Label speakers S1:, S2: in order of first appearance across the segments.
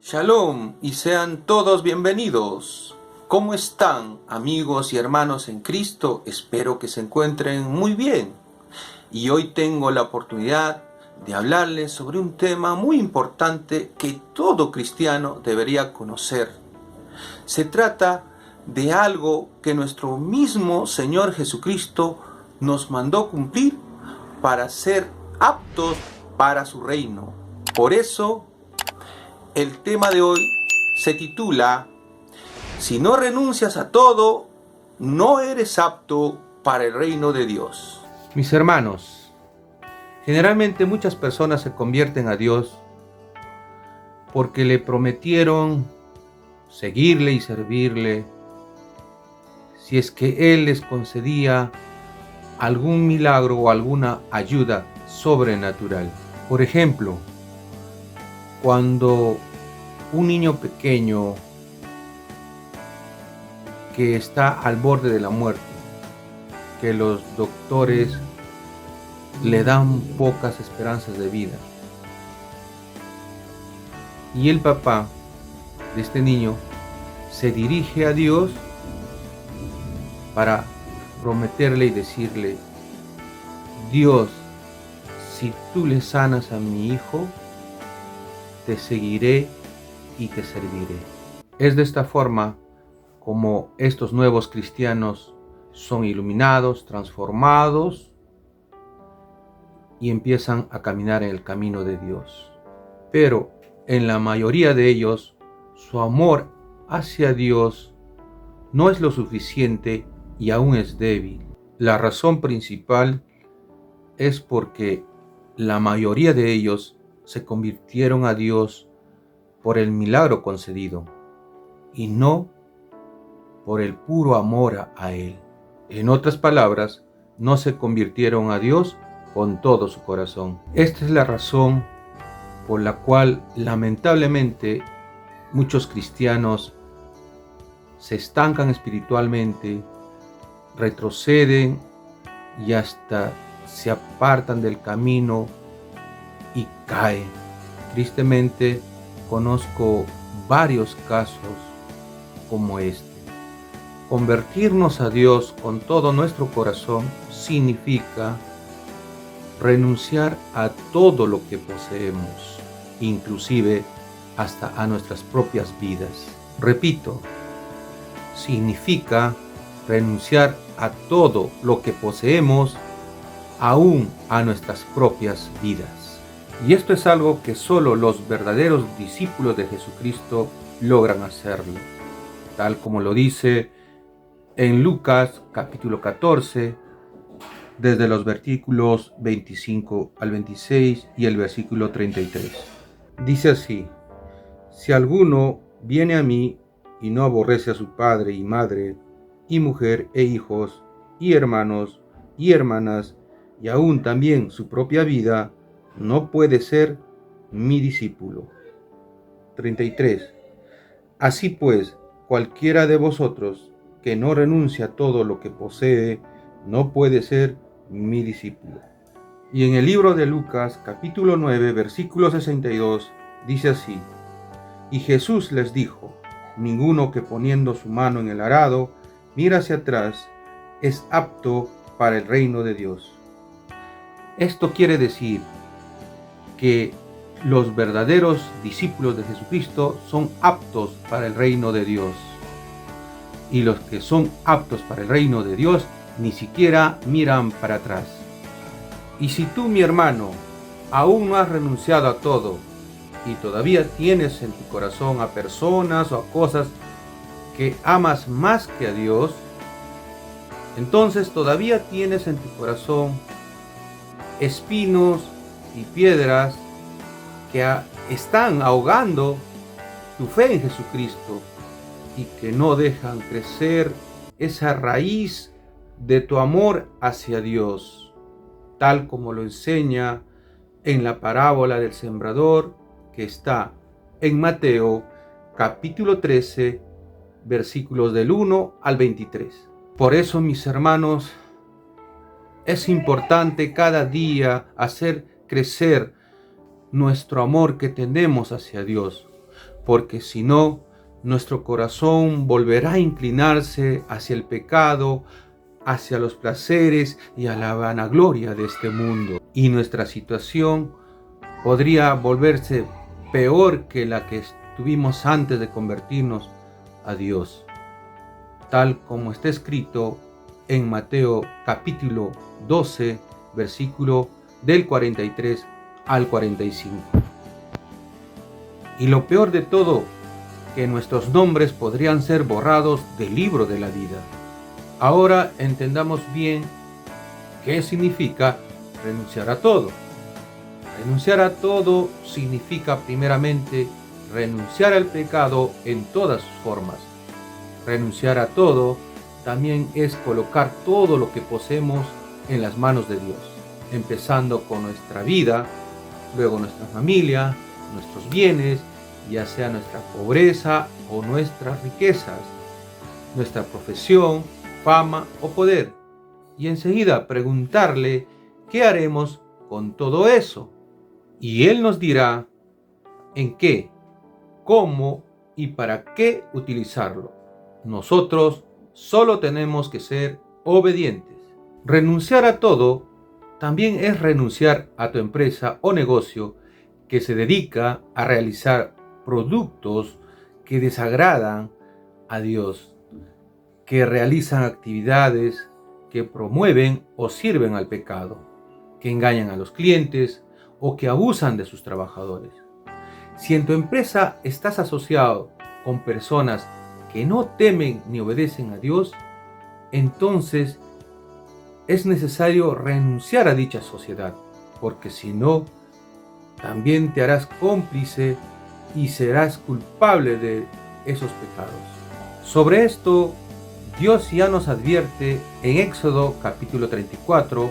S1: Shalom y sean todos bienvenidos. ¿Cómo están, amigos y hermanos en Cristo? Espero que se encuentren muy bien. Y hoy tengo la oportunidad de hablarles sobre un tema muy importante que todo cristiano debería conocer. Se trata de algo que nuestro mismo Señor Jesucristo nos mandó cumplir para ser aptos para su reino. Por eso, el tema de hoy se titula: si no renuncias a todo, no eres apto para el reino de Dios. Mis hermanos, generalmente muchas personas se convierten a Dios porque le prometieron seguirle y servirle si es que Él les concedía algún milagro o alguna ayuda sobrenatural. Por ejemplo, cuando un niño pequeño que está al borde de la muerte, que los doctores le dan pocas esperanzas de vida, y el papá de este niño se dirige a Dios para prometerle y decirle: Dios, si tú le sanas a mi hijo, te seguiré y te serviré. Es de esta forma como estos nuevos cristianos son iluminados, transformados y empiezan a caminar en el camino de Dios. Pero en la mayoría de ellos, su amor hacia Dios no es lo suficiente y aún es débil. La razón principal es porque la mayoría de ellos se convirtieron a Dios por el milagro concedido y no por el puro amor a Él. En otras palabras, no se convirtieron a Dios con todo su corazón. Esta es la razón por la cual lamentablemente muchos cristianos se estancan espiritualmente, retroceden y hasta se apartan del camino y caen. Tristemente conozco varios casos como este. Convertirnos a Dios con todo nuestro corazón significa renunciar a todo lo que poseemos, inclusive hasta a nuestras propias vidas. Repito, significa renunciar a todo lo que poseemos, aún a nuestras propias vidas. Y esto es algo que solo los verdaderos discípulos de Jesucristo logran hacerlo, tal como lo dice en Lucas capítulo 14, desde los versículos 25 al 26 y el versículo 33. Dice así: si alguno viene a mí y no aborrece a su padre y madre, y mujer e hijos, y hermanos y hermanas, y aún también su propia vida, no puede ser mi discípulo. 33. Así pues, cualquiera de vosotros que no renuncia a todo lo que posee, no puede ser mi discípulo. Y en el libro de Lucas, capítulo 9, versículo 62, dice así: y Jesús les dijo: ninguno que poniendo su mano en el arado mira hacia atrás es apto para el reino de Dios. Esto quiere decir que los verdaderos discípulos de Jesucristo son aptos para el reino de Dios. Y los que son aptos para el reino de Dios ni siquiera miran para atrás. Y si tú, mi hermano, aún no has renunciado a todo y todavía tienes en tu corazón a personas o a cosas que amas más que a Dios, entonces todavía tienes en tu corazón espinos y piedras que están ahogando tu fe en Jesucristo y que no dejan crecer esa raíz de tu amor hacia Dios, tal como lo enseña en la parábola del sembrador que está en Mateo capítulo 13, versículos del 1 al 23. Por eso, mis hermanos, es importante cada día hacer crecer nuestro amor que tenemos hacia Dios, porque si no, nuestro corazón volverá a inclinarse hacia el pecado, hacia los placeres y a la vanagloria de este mundo. Y nuestra situación podría volverse peor que la que tuvimos antes de convertirnos a Dios, tal como está escrito en Mateo capítulo 12, versículo del 43 al 45. Y lo peor de todo, que nuestros nombres podrían ser borrados del libro de la vida. Ahora entendamos bien qué significa renunciar a todo. Renunciar a todo significa primeramente renunciar al pecado en todas sus formas. Renunciar a todo también es colocar todo lo que poseemos en las manos de Dios, empezando con nuestra vida, luego nuestra familia, nuestros bienes, ya sea nuestra pobreza o nuestras riquezas, nuestra profesión, fama o poder, y enseguida preguntarle qué haremos con todo eso. Y Él nos dirá en qué, cómo y para qué utilizarlo. Nosotros solo tenemos que ser obedientes. Renunciar a todo también es renunciar a tu empresa o negocio que se dedica a realizar productos que desagradan a Dios, que realizan actividades que promueven o sirven al pecado, que engañan a los clientes o que abusan de sus trabajadores. Si en tu empresa estás asociado con personas que no temen ni obedecen a Dios, entonces es necesario renunciar a dicha sociedad, porque si no, también te harás cómplice y serás culpable de esos pecados. Sobre esto, Dios ya nos advierte en Éxodo capítulo 34,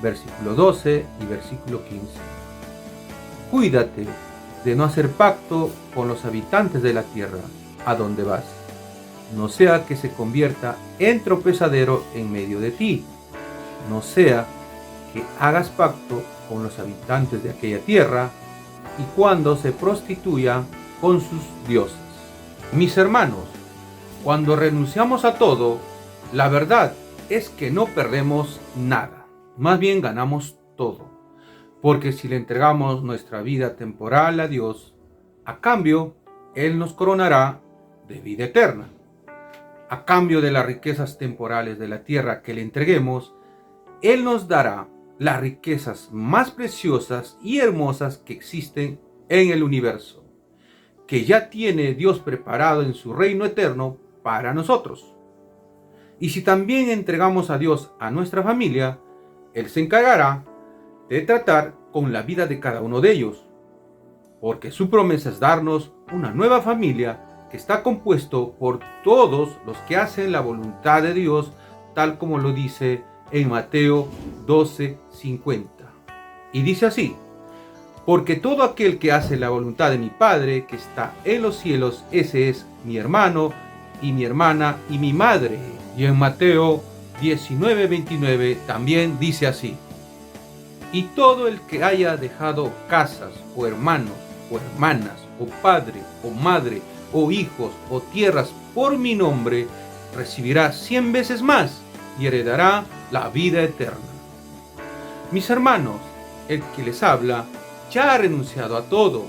S1: versículo 12 y versículo 15. Cuídate de no hacer pacto con los habitantes de la tierra a donde vas, no sea que se convierta en tropezadero en medio de ti, no sea que hagas pacto con los habitantes de aquella tierra y cuando se prostituyan con sus dioses. Mis hermanos, cuando renunciamos a todo, la verdad es que no perdemos nada, más bien ganamos todo, porque si le entregamos nuestra vida temporal a Dios, a cambio, Él nos coronará de vida eterna. A cambio de las riquezas temporales de la tierra que le entreguemos, Él nos dará las riquezas más preciosas y hermosas que existen en el universo, que ya tiene Dios preparado en su reino eterno para nosotros. Y si también entregamos a Dios a nuestra familia, Él se encargará de tratar con la vida de cada uno de ellos, porque su promesa es darnos una nueva familia que está compuesto por todos los que hacen la voluntad de Dios, tal como lo dice en Mateo 12:50. Y dice así: porque todo aquel que hace la voluntad de mi Padre que está en los cielos, ese es mi hermano y mi hermana y mi madre. Y en Mateo 19:29 también dice así: y todo el que haya dejado casas o hermanos o hermanas o padre o madre o hijos o tierras por mi nombre, recibirá 100 veces más y heredará la vida eterna. Mis hermanos, el que les habla ya ha renunciado a todo,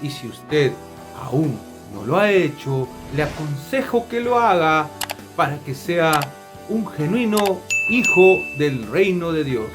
S1: y si usted aún no lo ha hecho, le aconsejo que lo haga para que sea un genuino hijo del reino de Dios.